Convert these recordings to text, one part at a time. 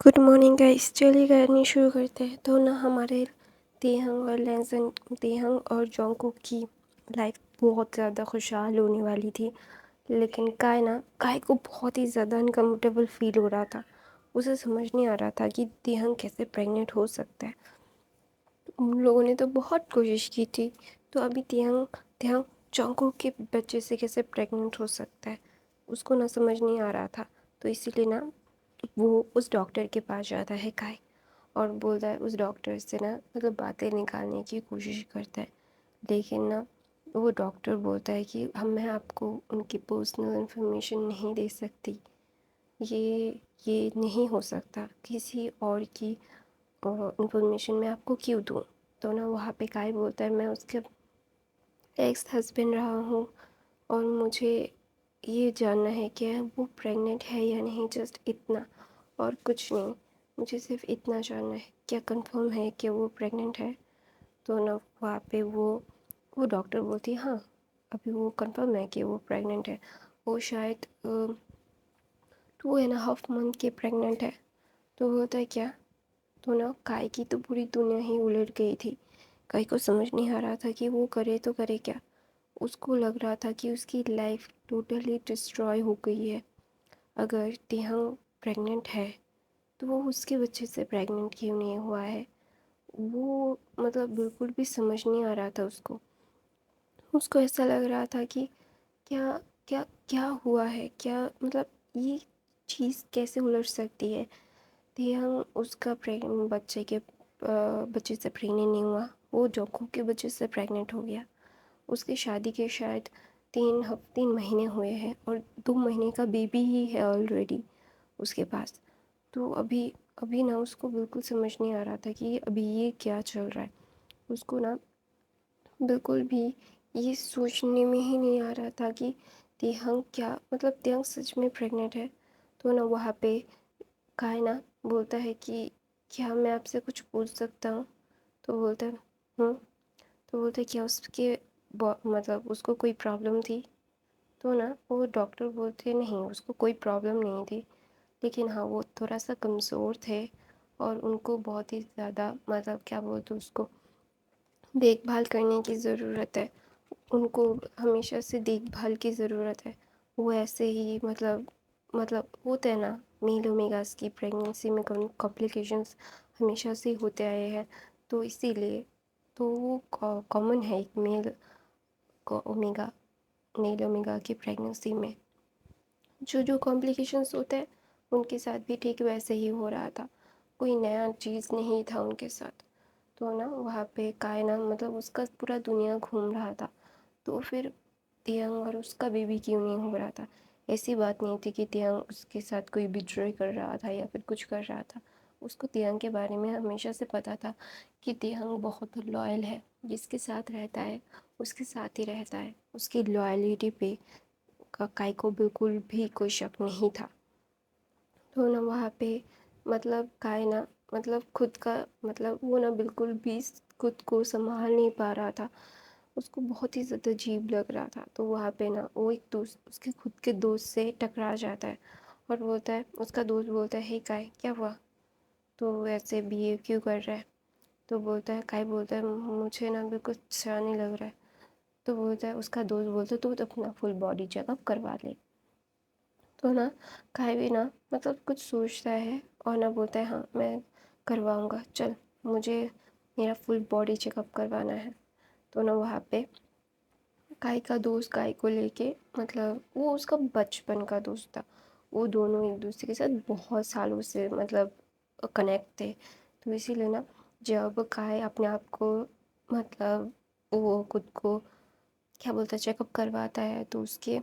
Good morning guys. चलिए करनी शुरू करते हैं। तो ना हमारे तेहंग और जोंगकुक की लाइफ बहुत ज़्यादा खुशहाल होने वाली थी। लेकिन काय को बहुत ही ज़्यादा अनकम्फर्टेबल फील हो रहा था। उसे समझ नहीं आ रहा था कि तेहंग कैसे प्रेग्नेंट हो सकता है। उन लोगों ने तो बहुत कोशिश की थी। तो अभी तेहंग तेहंग जोंगकुक के बच्चे से कैसे प्रेग्नेंट हो सकता है, उसको ना समझ नहीं आ रहा था। तो इसीलिए ना वो उस डॉक्टर के पास जाता है काय, और बोलता है उस डॉक्टर से ना बातें निकालने की कोशिश करता है। लेकिन ना वो डॉक्टर बोलता है कि मैं आपको उनकी पर्सनल इन्फॉर्मेशन नहीं दे सकती। ये नहीं हो सकता, किसी और की इन्फॉर्मेशन मैं आपको क्यों दूँ। तो ना वहाँ पे काय बोलता है मैं उसके एक्स हस्बैंड रहा हूँ, और मुझे ये जानना है कि वो प्रेग्नेंट है या नहीं, जस्ट इतना, और कुछ नहीं। मुझे सिर्फ इतना जानना है, क्या कंफर्म है कि वो प्रेग्नेंट है। तो ना वहाँ पे वो डॉक्टर बोलती है हाँ, अभी वो कंफर्म है कि वो प्रेग्नेंट है। वो शायद 2.5 मंथ के प्रेग्नेंट है। तो वो होता है क्या। तो ना काय की तो पूरी दुनिया ही उलट गई थी। काय को समझ नहीं आ रहा था कि वो करे तो करे क्या। उसको लग रहा था कि उसकी लाइफ टोटली डिस्ट्रॉय हो गई है। अगर तेहंग प्रेग्नेंट है तो वो उसके बच्चे से प्रेग्नेंट क्यों नहीं हुआ है। वो बिल्कुल भी समझ नहीं आ रहा था उसको। उसको ऐसा लग रहा था कि क्या क्या क्या हुआ है, क्या ये चीज़ कैसे उलट सकती है। तेहंग उसका बच्चे से प्रेग्नेंट नहीं हुआ, वो जोखू के बच्चे से प्रेग्नेंट हो गया। उसकी शादी के शायद 3 महीने हुए हैं, और 2 महीने का बेबी ही है ऑलरेडी उसके पास। तो अभी अभी ना उसको बिल्कुल समझ नहीं आ रहा था कि अभी ये क्या चल रहा है। उसको ना बिल्कुल भी ये सोचने में ही नहीं आ रहा था कि तेहंग सच में प्रेग्नेंट है। तो ना वहाँ पे काय ना बोलता है कि क्या मैं आपसे कुछ पूछ सकता हूँ। तो बोलता है हूँ। तो बोलते क्या उसको कोई प्रॉब्लम थी। तो ना वो डॉक्टर बोलते नहीं, उसको कोई प्रॉब्लम नहीं थी। लेकिन हाँ, वो थोड़ा सा कमज़ोर थे, और उनको बहुत ही ज़्यादा क्या बोलते उसको देखभाल करने की ज़रूरत है। उनको हमेशा से देखभाल की ज़रूरत है। वो ऐसे ही होते हैं ना, मेल ओमेगास की प्रेगनेंसी में कॉम्प्लिकेशंस हमेशा से होते आए हैं। तो इसीलिए तो वो कॉमन है एक को ओमेगा मेल ओमेगा की प्रेगनेंसी में जो जो कॉम्प्लिकेशंस होते हैं, उनके साथ भी ठीक वैसे ही हो रहा था। कोई नया चीज़ नहीं था उनके साथ। तो ना वहाँ पे काय ना उसका पूरा दुनिया घूम रहा था। तो फिर तियंग और उसका बेबी क्यों नहीं हो रहा था। ऐसी बात नहीं थी कि तियंग उसके साथ कोई बिट्रे कर रहा था या फिर कुछ कर रहा था। उसको तियंग के बारे में हमेशा से पता था कि तियंग बहुत लॉयल है, जिसके साथ रहता है उसके साथ ही रहता है। उसकी लॉयलिटी पे काय को बिल्कुल भी कोई शक नहीं था। तो ना वहाँ पे काय ना खुद का वो ना बिल्कुल भी खुद को संभाल नहीं पा रहा था। उसको बहुत ही ज़्यादा अजीब लग रहा था। तो वहाँ पे ना वो एक दोस्त उसके खुद के दोस्त से टकरा जाता है, और बोलता है उसका दोस्त बोलता है हे काय क्या हुआ, तो ऐसे बिहेव क्यों कर रहा है। तो बोलता है काय बोलता है मुझे ना बिल्कुल अच्छा नहीं लग रहा है। तो बोलता है उसका दोस्त बोलता है तो अपना फुल बॉडी चेकअप करवा ले। तो ना काय भी ना कुछ सोचता है, और ना बोलता है हाँ मैं करवाऊँगा, चल मुझे मेरा फुल बॉडी चेकअप करवाना है। तो ना वहाँ पे काय का दोस्त काय को लेके वो उसका बचपन का दोस्त था। वो दोनों एक दूसरे के साथ बहुत सालों से कनेक्ट थे। तो इसीलिए ना जब काय अपने आप को वो खुद को क्या बोलता है चेकअप करवाता है, तो उसके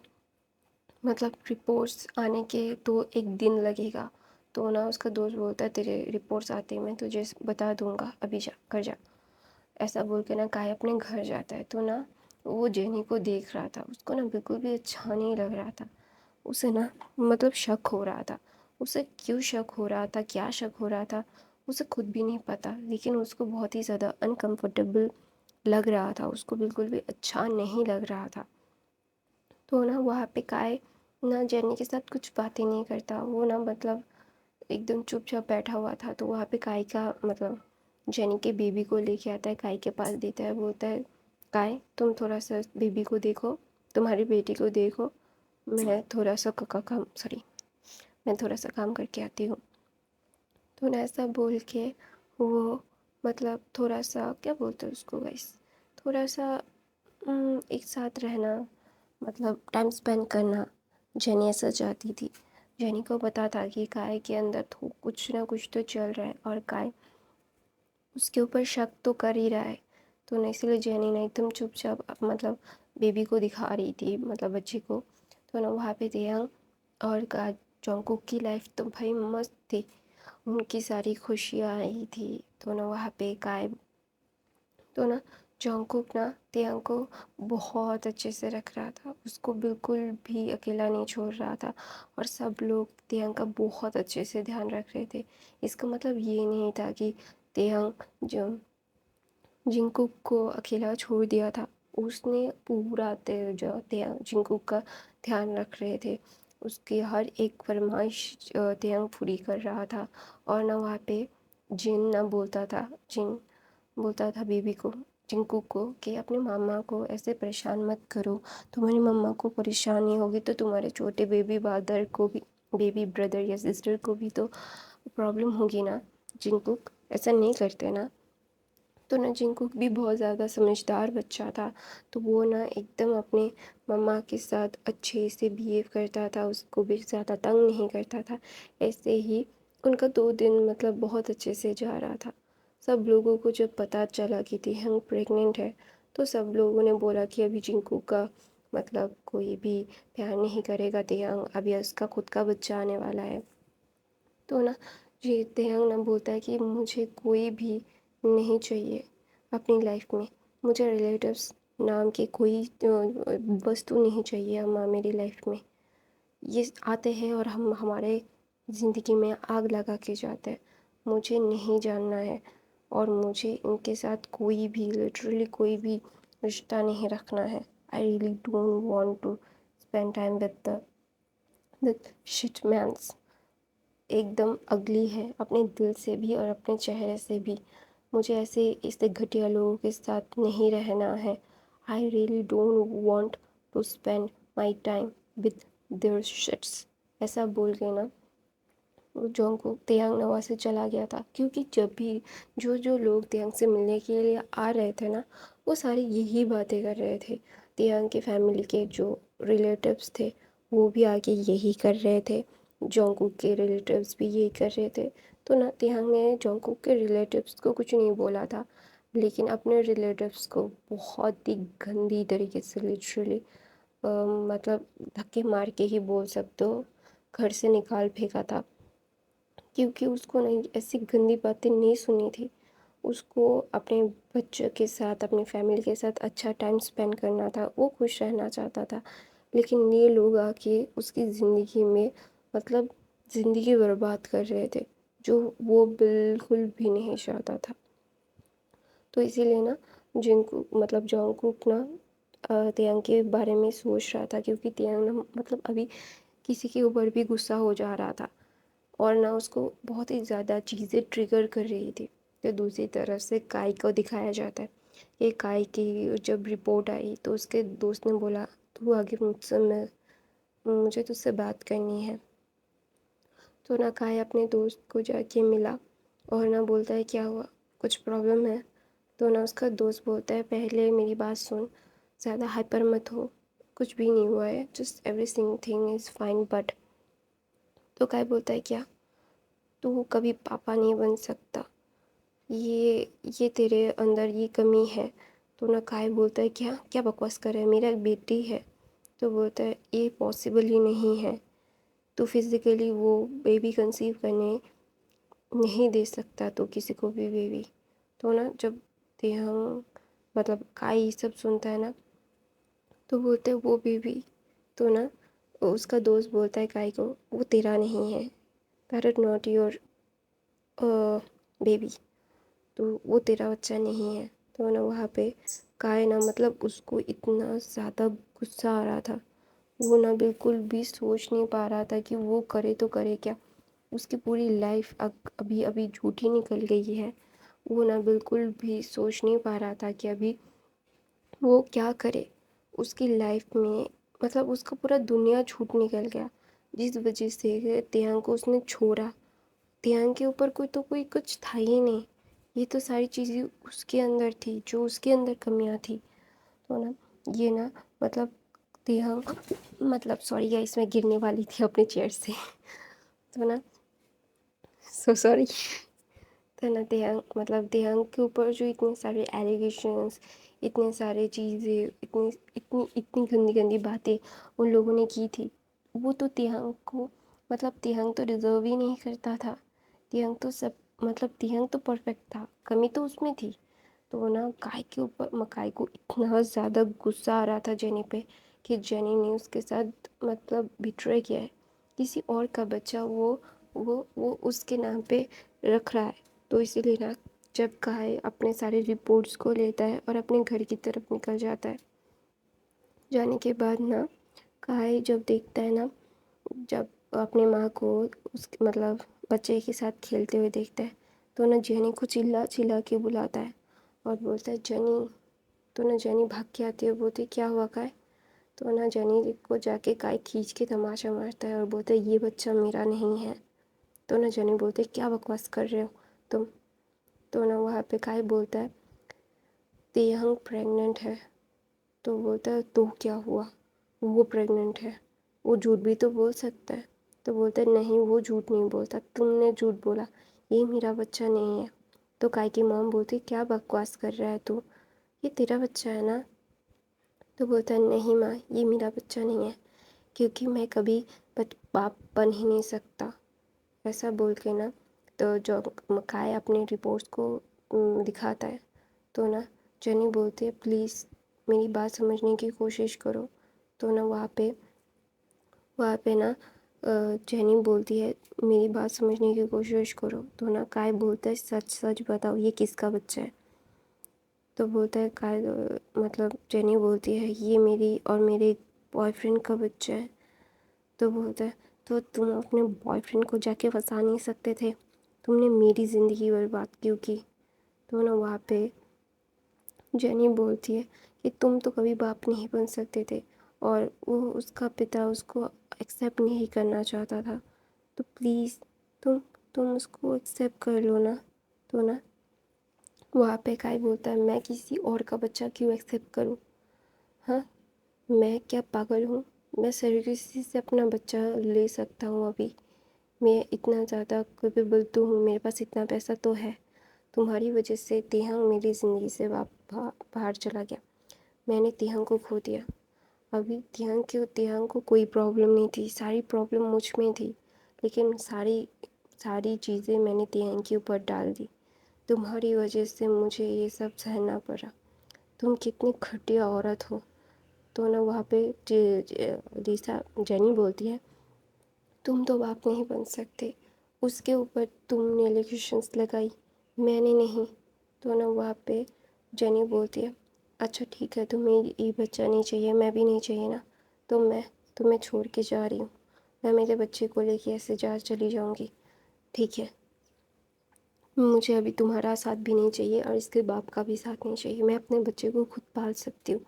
रिपोर्ट्स आने के तो एक दिन लगेगा। तो ना उसका दोस्त बोलता है तेरे रिपोर्ट्स आते ही मैं तुझे बता दूंगा, अभी जा कर जा। ऐसा बोल के ना काय अपने घर जाता है। तो ना वो जेनी को देख रहा था, उसको ना बिल्कुल भी अच्छा नहीं लग रहा था। उसे ना शक हो रहा था। उसे क्यों शक हो रहा था, क्या शक हो रहा था, उसे खुद भी नहीं पता। लेकिन उसको बहुत ही ज़्यादा अनकंफर्टेबल लग रहा था, उसको बिल्कुल भी अच्छा नहीं लग रहा था। तो ना वहाँ पे काय ना जेनी के साथ कुछ बातें नहीं करता। वो ना एकदम चुपचाप बैठा हुआ था। तो वहाँ पे काई का मतलब जेनी के बेबी को लेके आता है, काई के पास देता है, बोलता है काई तुम थोड़ा सा बेबी को देखो, तुम्हारी बेटी को देखो, मैं थोड़ा सा काम सॉरी मैं थोड़ा सा काम करके आती हूँ। तो ना ऐसा बोल के वो मतलब थोड़ा सा क्या बोलते हैं उसको गाइस, थोड़ा सा एक साथ रहना, मतलब टाइम स्पेंड करना जेनी ऐसा चाहती थी। जेनी को पता था कि काय के अंदर तो कुछ ना कुछ तो चल रहा है और काय उसके ऊपर शक तो कर ही रहा है। तो ना इसीलिए जेनी ने एकदम चुपचाप मतलब बेबी को दिखा रही थी, मतलब बच्ची को। तो ना वहाँ पे तेयंग और का जोंगकुक की लाइफ तो भाई मस्त थी, उनकी सारी खुशियाँ आई थी। तो ना वहाँ पे काय तो ना जॉन्गकुक ना तेयंग को बहुत अच्छे से रख रहा था, उसको बिल्कुल भी अकेला नहीं छोड़ रहा था और सब लोग तेयंग का बहुत अच्छे से ध्यान रख रहे थे। इसका मतलब ये नहीं था कि तेयंग जो जिंगकुक को अकेला छोड़ दिया था, उसने पूरा तेयंग जिंगकुक का ध्यान रख रहे थे, उसकी हर एक फरमाइश तेयंग पूरी कर रहा था। और ना वहाँ पे जिन बोलता था बेबी को, चिंकू को, कि अपने मामा को ऐसे परेशान मत करो, तुम्हारी मम्मा को परेशानी होगी तो तुम्हारे छोटे बेबी ब्रदर को भी, बेबी ब्रदर या सिस्टर को भी तो प्रॉब्लम होगी ना। जिंकुक ऐसा नहीं करते ना। तो ना जिंकुक भी बहुत ज़्यादा समझदार बच्चा था, तो वो ना एकदम अपने मम्मा के साथ अच्छे से बिहेव करता था, उसको भी ज़्यादा तंग नहीं करता था। ऐसे ही उनका 2 दिन मतलब बहुत अच्छे से जा रहा था। सब लोगों को जब पता चला कि तिहंग प्रेग्नेंट है, तो सब लोगों ने बोला कि अभी जिंकू का मतलब कोई भी प्यार नहीं करेगा तिहंग, अभी उसका खुद का बच्चा आने वाला है। तो ना ये तिहंग ना बोलता है कि मुझे कोई भी नहीं चाहिए अपनी लाइफ में, मुझे रिलेटिव्स नाम की कोई वस्तु नहीं चाहिए अम्मा मेरी लाइफ में। ये आते हैं और हम हमारे ज़िंदगी में आग लगा के जाते हैं, मुझे नहीं जानना है और मुझे इनके साथ कोई भी लिटरली कोई भी रिश्ता नहीं रखना है। I really don't want to spend time with the shit mans. एकदम अगली है अपने दिल से भी और अपने चेहरे से भी, मुझे ऐसे घटिया लोगों के साथ नहीं रहना है। I really don't want to spend my time with their shits. ऐसा बोल के ना जोंगकुक तेयांग नवा से चला गया था, क्योंकि जब भी जो जो लोग तेयांग से मिलने के लिए आ रहे थे ना, वो सारे यही बातें कर रहे थे। तेयांग के फैमिली के जो रिलेटिव्स थे वो भी आके यही कर रहे थे, जोंगकुक के रिलेटिव्स भी यही कर रहे थे। तो ना तेयांग ने जोंगकुक के रिलेटिव्स को कुछ नहीं बोला था, लेकिन अपने रिलेटिव्स को बहुत ही गंदी तरीके से लिटरली मतलब धक्के मार के ही बोल सकते हो घर से निकाल फेंका था, क्योंकि उसको नहीं ऐसी गंदी बातें नहीं सुनी थी। उसको अपने बच्चों के साथ अपनी फैमिली के साथ अच्छा टाइम स्पेंड करना था, वो खुश रहना चाहता था। लेकिन ये लोग आके उसकी ज़िंदगी में मतलब ज़िंदगी बर्बाद कर रहे थे, जो वो बिल्कुल भी नहीं चाहता था। तो इसीलिए ना जिनको मतलब जोंगकुक ना तियांग के बारे में सोच रहा था, क्योंकि तियांग ना मतलब अभी किसी के ऊपर भी गुस्सा हो जा रहा था और ना उसको बहुत ही ज़्यादा चीज़ें ट्रिगर कर रही थी। तो दूसरी तरफ से काई को दिखाया जाता है कि काई की जब रिपोर्ट आई तो उसके दोस्त ने बोला तू आगे मुझसे मुझे तुझसे बात करनी है। तो ना काई अपने दोस्त को जाके मिला और ना बोलता है क्या हुआ, कुछ प्रॉब्लम है। तो ना उसका दोस्त बोलता है पहले मेरी बात सुन, ज़्यादा हाइपर मत हो, कुछ भी नहीं हुआ है, just everything thing is fine. But तो काई बोलता है क्या, तू कभी पापा नहीं बन सकता, ये तेरे अंदर ये कमी है। तो ना काय बोलता है क्या क्या बकवास कर रहा है, मेरा एक बेटी है। तो बोलता है ये पॉसिबल ही नहीं है, तो फिज़िकली वो बेबी कंसीव करने नहीं दे सकता तो किसी को भी बेबी। तो ना जब तेहंग मतलब काय ये सब सुनता है ना, तो बोलते है वो बेबी। तो ना उसका दोस्त बोलता है काय को वो तेरा नहीं है, that is not your baby, तो वो तेरा बच्चा नहीं है। तो ना वहाँ पे काय ना मतलब उसको इतना ज़्यादा गुस्सा आ रहा था, वो ना बिल्कुल भी सोच नहीं पा रहा था कि वो करे तो करे क्या। उसकी पूरी लाइफ अभी अभी झूठी निकल गई है। वो ना बिल्कुल भी सोच नहीं पा रहा था कि अभी वो क्या करे उसकी लाइफ में। मतलब उसका पूरा दुनिया झूठ निकल गया, जिस वजह से तियांग को उसने छोड़ा। तियांग के ऊपर कोई कुछ था ही नहीं। ये तो सारी चीज़ें उसके अंदर थी, जो उसके अंदर कमियां थी। तो ना ये ना मतलब तियांग मतलब सॉरी गाइस, मैं गिरने वाली थी अपने चेयर से। तो ना सो सॉरी। तो ना देहांग के ऊपर जो इतने सारे एलिगेशंस, इतने सारे चीज़ें, इतनी इतनी इतनी गंदी गंदी बातें उन लोगों ने की थी, वो तो देहांग को देहांग तो डिज़र्व ही नहीं करता था। देहांग तो सब देहांग तो परफेक्ट था, कमी तो उसमें थी। तो ना काय के ऊपर मकाई को इतना ज़्यादा गुस्सा आ रहा था जेनी पे, कि जेनी ने उसके साथ बिट्रे किया है। किसी और का बच्चा वो उसके नाम पे रख रहा है। तो इसीलिए ना जब काय अपने सारे रिपोर्ट्स को लेता है और अपने घर की तरफ निकल जाता है, जाने के बाद ना काय जब देखता है ना, जब अपने माँ को उस बच्चे के साथ खेलते हुए देखता है, तो ना जेनी को चिल्ला चिल्ला के बुलाता है और बोलता है जेनी। तो ना जेनी भाग के आती है, बोलती क्या हुआ काय। तो ना जेनी को जाके काय खींच के तमाचा मारता है और बोलता है ये बच्चा मेरा नहीं है। तो ना जेनी बोलते क्या बकवास कर रहे हो तुम। तो ना वहाँ पे काय बोलता है तेहंग प्रेग्नेंट है। तो बोलता है तो क्या हुआ, वो प्रेग्नेंट है, वो झूठ भी तो बोल सकता है। तो बोलता है नहीं वो झूठ नहीं बोलता, तुमने झूठ बोला, ये मेरा बच्चा नहीं है। तो काय की मॉम बोलती क्या बकवास कर रहा है तू, ये तेरा बच्चा है ना। तो बोलता है नहीं माँ, ये मेरा बच्चा नहीं है, क्योंकि मैं कभी बाप बन ही नहीं सकता। ऐसा बोल के ना तो जो काय अपने रिपोर्ट्स को दिखाता है। तो ना जेनी बोलती है प्लीज़ मेरी बात समझने की कोशिश करो। तो ना वहाँ पे ना जेनी बोलती है मेरी बात समझने की कोशिश करो। तो ना काय बोलता है सच सच बताओ ये किसका बच्चा है। तो बोलता है काय जेनी बोलती है ये मेरी और मेरे बॉयफ्रेंड का बच्चा है। तो बोलता है तो तुम अपने बॉयफ्रेंड को जाके फंसा नहीं सकते थे, तुमने मेरी ज़िंदगी बर्बाद क्यों की। तो ना वहाँ पे जेनी बोलती है कि तुम तो कभी बाप नहीं बन सकते थे, और वो उसका पिता उसको एक्सेप्ट नहीं करना चाहता था। तो प्लीज़ तुम तुम उसको एक्सेप्ट कर लो ना। तो ना वहाँ पे काय बोलता है मैं किसी और का बच्चा क्यों एक्सेप्ट करूँ। हाँ, मैं क्या पागल हूँ, मैं सर्विस से अपना बच्चा ले सकता हूँ अभी। मैं इतना ज़्यादा कैपेबल तो हूँ, मेरे पास इतना पैसा तो है। तुम्हारी वजह से तिहंग मेरी ज़िंदगी से बाहर चला गया, मैंने तिहंग को खो दिया। अभी तिहंग को कोई प्रॉब्लम नहीं थी, सारी प्रॉब्लम मुझ में थी, लेकिन सारी सारी चीज़ें मैंने तिहंग के ऊपर डाल दी। तुम्हारी वजह से मुझे ये सब सहना पड़ा। तुम कितनी घटिया औरत हो। तो ना वहाँ पे लीसा जेनी बोलती है तुम तो बाप नहीं बन सकते, उसके ऊपर तुमने एलिगेशंस लगाई, मैंने नहीं। तो ना वहाँ पे जेनी बोलती है अच्छा ठीक है, तुम्हें ये बच्चा नहीं चाहिए, मैं भी नहीं चाहिए ना, तो मैं तुम्हें छोड़ के जा रही हूँ। मैं मेरे बच्चे को लेके ऐसे जा चली जाऊँगी, ठीक है। मुझे अभी तुम्हारा साथ भी नहीं चाहिए और इसके बाप का भी साथ नहीं चाहिए, मैं अपने बच्चे को खुद पाल सकती हूँ।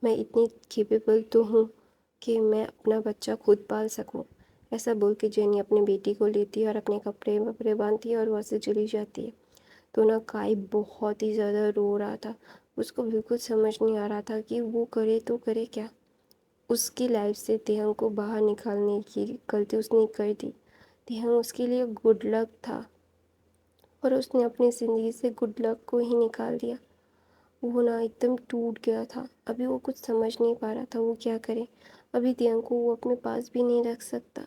मैं इतनी केपेबल तो हूँ कि मैं अपना बच्चा खुद पाल सकूँ। ऐसा बोल के जेनी अपनी बेटी को लेती है और अपने कपड़े वपड़े बांधती है और वहाँ से चली जाती है। तो ना काई बहुत ही ज़्यादा रो रहा था, उसको बिल्कुल समझ नहीं आ रहा था कि वो करे तो करे क्या। उसकी लाइफ से तिहंग को बाहर निकालने की गलती उसने कर दी। तिहंग उसके लिए गुड लक था और उसने अपनी ज़िंदगी से गुड लक को ही निकाल दिया। वो ना एकदम टूट गया था, अभी वो कुछ समझ नहीं पा रहा था वो क्या करे। अभी तिहंग को वो अपने पास भी नहीं रख सकता,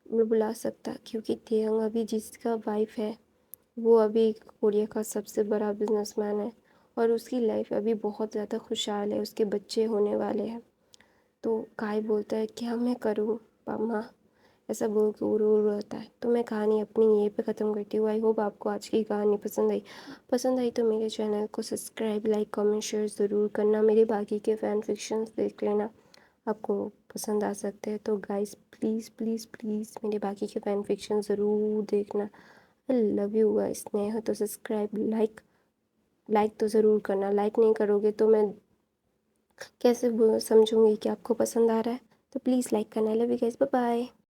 बुला सकता, क्योंकि तिहंग अभी जिसका वाइफ है वो अभी कोरिया का सबसे बड़ा बिजनेसमैन है और उसकी लाइफ अभी बहुत ज़्यादा खुशहाल है, उसके बच्चे होने वाले हैं। तो काय बोलता है क्या मैं करूँ माँ, ऐसा बोल के वो रो रहता है। तो मैं कहानी अपनी यहीं पे ख़त्म करती हूँ। आई होप आपको आज की कहानी पसंद आई तो मेरे चैनल को सब्सक्राइब लाइक कमेंट शेयर ज़रूर करना। मेरे बाकी के फ़ैन फिक्शंस देख लेना, आपको पसंद आ सकते हैं। तो गाइस प्लीज़ प्लीज़ प्लीज़ मेरे बाकी के फैन फिक्शन ज़रूर देखना। आई लव यू गाइस। नए हो तो सब्सक्राइब, लाइक तो ज़रूर करना। लाइक नहीं करोगे तो मैं कैसे समझूंगी कि आपको पसंद आ रहा है। तो प्लीज़ लाइक करना। I love you guys, bye bye.